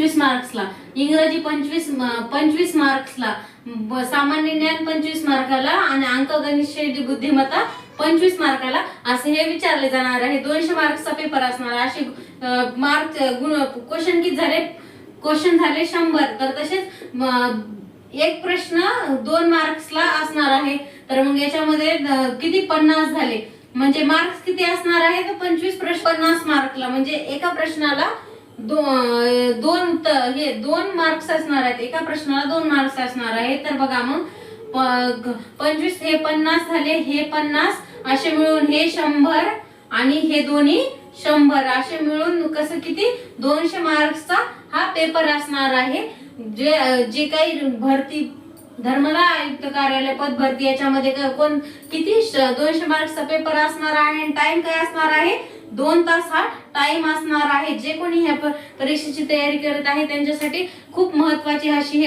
25 मार्क्सला, इंग्रजी 25 मार्क्सला, सामान्य ज्ञान 25 मार्काला आणि अंकगणित शैली बुद्धिमत्ता 25 मार्काला असे हे विचारले जाणार आहे. 200 मार्क्सचा पेपर असणार. असे मार्क क्वेश्चन किती झाले? क्वेश्चन झाले 100. तर तसेच एक प्रश्न 2 मार्क्सला असणार आहे. तर मग याच्यामध्ये किती 50 झाले, म्हणजे मार्क्स किती असणार आहे? तर 25 प्रश्न 50 मार्कला, म्हणजे एका प्रश्नाला 2 मार्क्स असणार आहेत. एका प्रश्नाला 2 मार्क्स असणार आहे. तर बघा मग 25 हे 50 झाले, हे 50 असे मिळून हे 100 आणि हे दोन्ही 100 असे मिळून कसं किती 200 मार्क्सचा हा पेपर असणार आहे. जे काही भरती धर्मदाय आयुक्त कार्यालय पद भरती याच्यामध्ये कोण किती 200 मार्क्सचा पेपर असणार आहे. टाइम काय असणार आहे? 2 तास हा टाइम असणार आहे. जे कोणी ह्या परीक्षेची तयारी करत आहे त्यांच्यासाठी खूप महत्वाची अशी